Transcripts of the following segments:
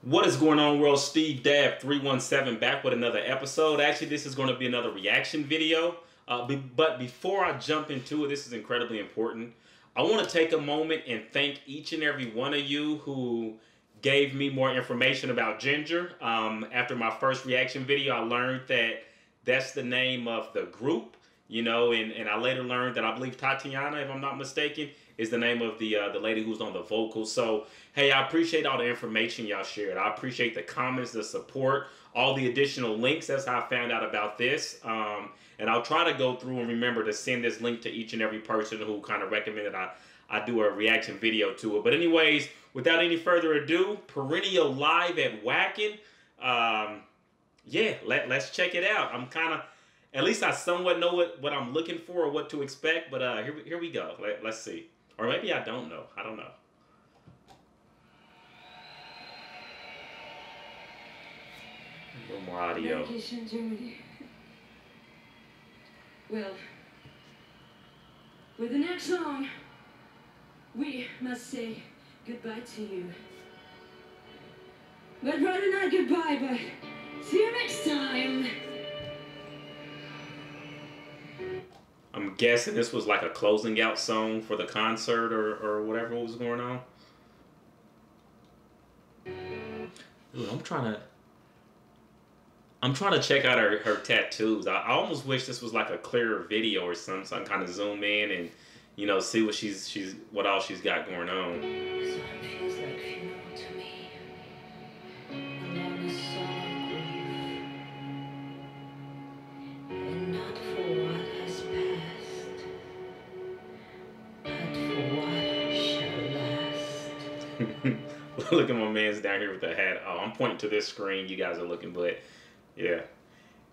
What is going on, world? Steve Dab 317 back with another episode. Actually, this is going to be another reaction video. But before I jump into it, this is incredibly important. I want to take a moment and thank each and every one of you who gave me more information about Ginger. After my first reaction video, I learned that that's the name of the group, you know, and I later learned that I believe Tatiana, if I'm not mistaken, is the name of the lady who's on the vocals. So, hey, I appreciate all the information y'all shared. I appreciate the comments, the support, all the additional links. That's how I found out about this. And I'll try to go through and remember to send this link to each and every person who kind of recommended I do a reaction video to it. But anyways, without any further ado, Perennial live at Wacken. Yeah, let's check it out. I'm kind of, at least I somewhat know what I'm looking for or what to expect. But here we go. Let's see. Or maybe I don't know. I don't know. A little more audio. Germany. Well, with the next song, we must say goodbye to you. But rather not goodbye, but see you next time. I'm guessing this was like a closing out song for the concert or whatever was going on. Dude, I'm trying to check out her tattoos. I almost wish this was like a clearer video or something, so I can kind of zoom in and, you know, see what what all she's got going on. This one feels like funeral to me. A longest song of grief. And not for what has passed, but for what shall last. Look at my man's down here with the hat. Oh, I'm pointing to this screen. You guys are looking, but yeah.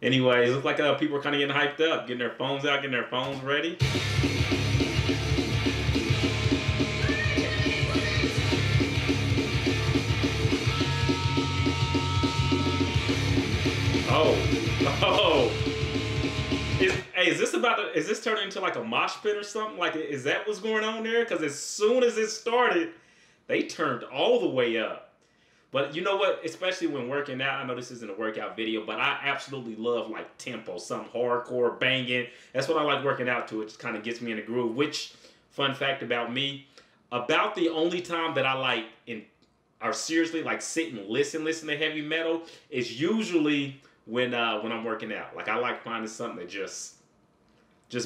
Anyways, looks like people are kind of getting hyped up, getting their phones out, getting their phones ready. Is this turning into like a mosh pit or something? Like, is that what's going on there? Because as soon as it started, they turned all the way up. But you know what? Especially when working out, I know this isn't a workout video, but I absolutely love like tempo, some hardcore banging. That's what I like working out to. It just kind of gets me in the groove. Which, fun fact about me, about the only time that I like or seriously like sit and listen to heavy metal is usually when I'm working out. Like, I like finding something that just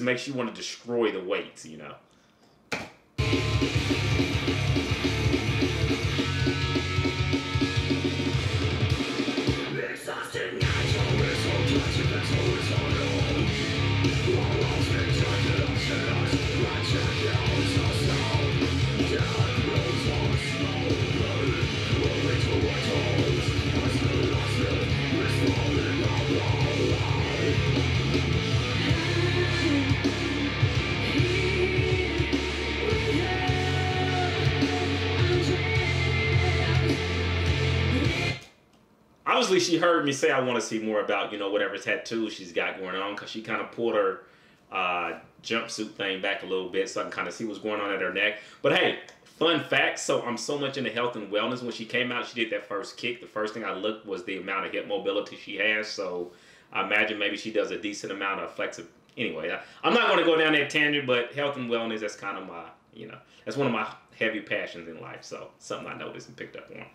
makes you want to destroy the weights, you know. Obviously, she heard me say I want to see more about, you know, whatever tattoos she's got going on, because she kind of pulled her jumpsuit thing back a little bit so I can kind of see what's going on at her neck. But hey, fun fact, so I'm so much into health and wellness. When she came out, she did that first kick. The first thing I looked was the amount of hip mobility she has. So I imagine maybe she does a decent amount of flexibility. Anyway, I'm not going to go down that tangent, but health and wellness, that's kind of my, you know, that's one of my heavy passions in life. So something I noticed and picked up on.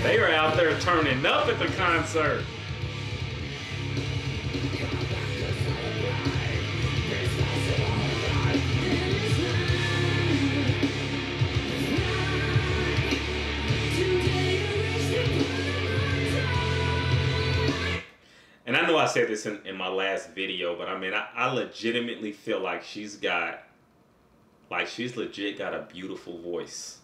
They are out there turning up at the concert. And I know I said this in my last video, but I mean, I legitimately feel like she's got Like, she's legit got a beautiful voice.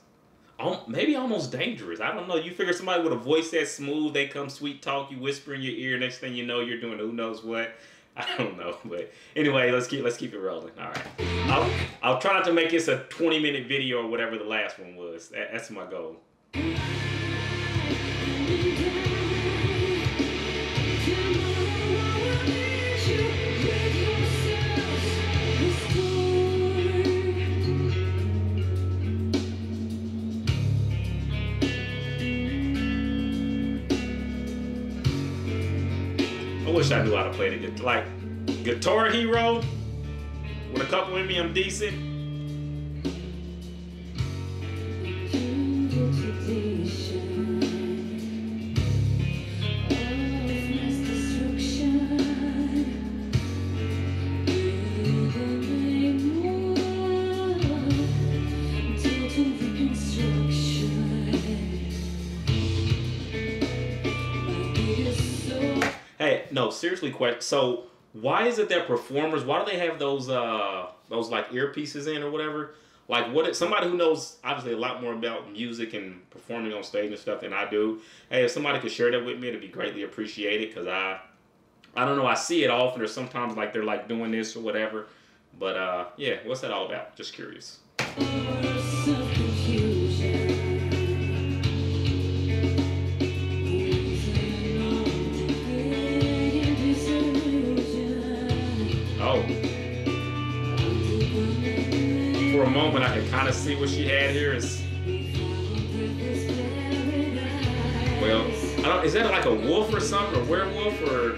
Maybe almost dangerous. I don't know. You figure somebody with a voice that smooth, they come sweet talk, you whisper in your ear. Next thing you know, you're doing who knows what. I don't know, but anyway, let's keep it rolling. All right. I'll try not to make this a 20-minute video or whatever the last one was. That's my goal. I wish I knew how to play the guitar. Like, Guitar Hero, with a couple of me, I'm decent. Hey, no, seriously, question. So, why is it that performers? Why do they have those like earpieces in or whatever? Like, what? Somebody who knows obviously a lot more about music and performing on stage and stuff than I do. Hey, if somebody could share that with me, it'd be greatly appreciated. Cause I don't know. I see it often, or sometimes like they're like doing this or whatever. But yeah, what's that all about? Just curious. Oh. For a moment, I could kind of see what she had here. Well, I don't. Is that like a wolf or something, or werewolf, or?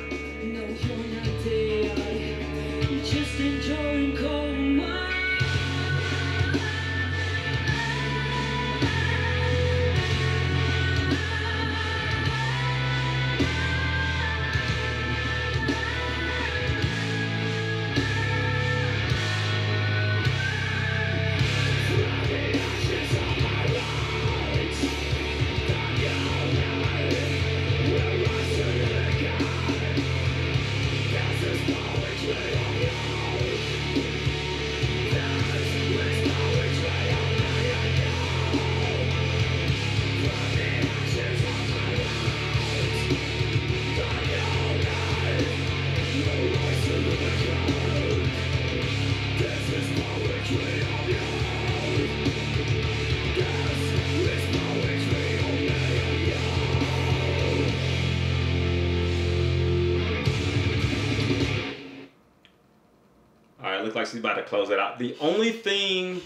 Looks like she's about to close it out. The only thing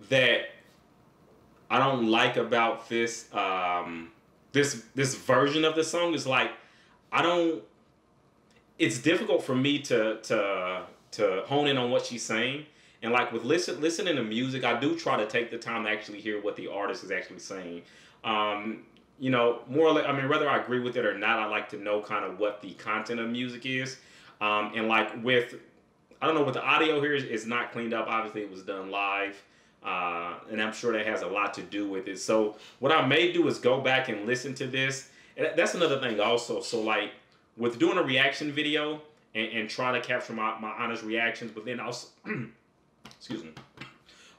that I don't like about this this version of the song is like it's difficult for me to hone in on what she's saying. And like with listening to music, I do try to take the time to actually hear what the artist is actually saying. You know, more or less, I mean, whether I agree with it or not, I like to know kind of what the content of music is. And like with, I don't know, with the audio here is not cleaned up. Obviously, it was done live. And I'm sure that has a lot to do with it. So what I may do is go back and listen to this. And that's another thing also. So like with doing a reaction video and trying to capture my honest reactions, but then also, excuse me,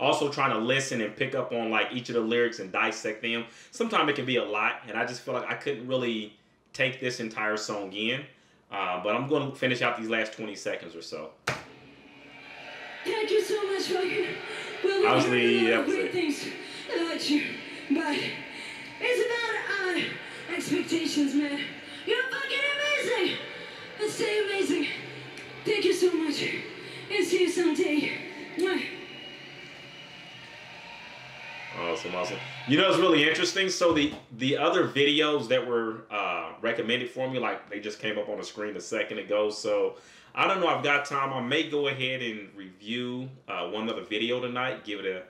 also trying to listen and pick up on like each of the lyrics and dissect them. Sometimes it can be a lot, and I just feel like I couldn't really take this entire song in. But I'm going to finish out these last 20 seconds or so. Thank you so much, Wacken. Well, obviously, that was great it. things about you, but it's about expectations, man. You're fucking amazing. And stay amazing. Thank you so much, and see you someday. Mwah. Awesome, awesome. You know, it's really interesting. So the other videos that were recommended for me, like they just came up on the screen a second ago. So I don't know. I've got time. I may go ahead and review one other video tonight. Give it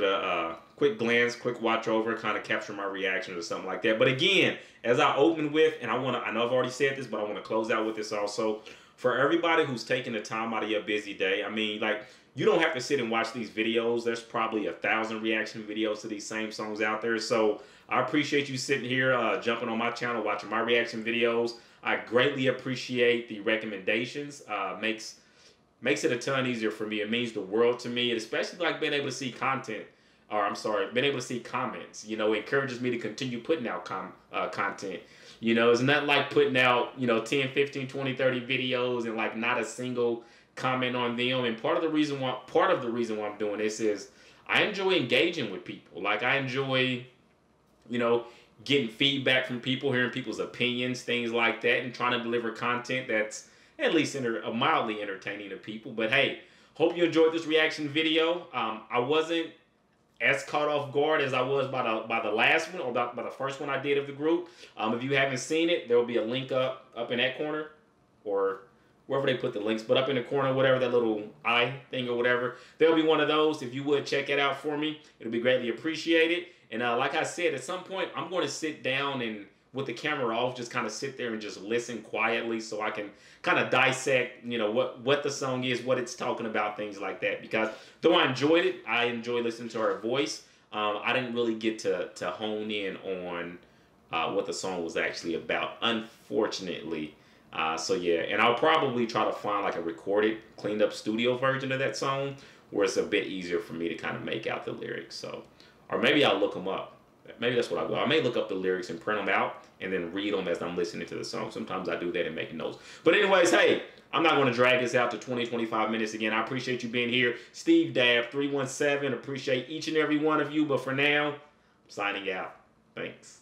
a quick glance, quick watch over, kind of capture my reaction or something like that. But again, as I open with, and I know I've already said this, but I want to close out with this also. For everybody who's taking the time out of your busy day, I mean, like, you don't have to sit and watch these videos. There's probably 1,000 reaction videos to these same songs out there. So I appreciate you sitting here, jumping on my channel, watching my reaction videos. I greatly appreciate the recommendations. makes it a ton easier for me. It means the world to me, and especially like being able to see content, or I'm sorry, being able to see comments. You know, it encourages me to continue putting out content. You know, it's not like putting out, 10, 15, 20, 30 videos and like not a single comment on them. And part of the reason why I'm doing this is I enjoy engaging with people. Like I enjoy, getting feedback from people, hearing people's opinions, things like that, and trying to deliver content that's at least mildly entertaining to people. But hey, hope you enjoyed this reaction video. I wasn't as caught off guard as I was by the last one, or by the first one I did of the group. If you haven't seen it, there will be a link up in that corner, or wherever they put the links, but up in the corner, whatever, that little eye thing or whatever, there'll be one of those. If you would check it out for me, it'll be greatly appreciated. And like I said, at some point, I'm going to sit down and, with the camera off, just kind of sit there and just listen quietly so I can kind of dissect, what the song is, what it's talking about, things like that. Because though I enjoyed it, I enjoy listening to her voice, I didn't really get to hone in on what the song was actually about, unfortunately. So yeah, and I'll probably try to find like a recorded, cleaned up studio version of that song where it's a bit easier for me to kind of make out the lyrics. So, or maybe I'll look them up. Maybe that's what I'll do. I may look up the lyrics and print them out and then read them as I'm listening to the song. Sometimes I do that and make notes. But anyways, hey, I'm not going to drag this out to 20, 25 minutes again. I appreciate you being here. Steve Dab 317. Appreciate each and every one of you. But for now, I'm signing out. Thanks.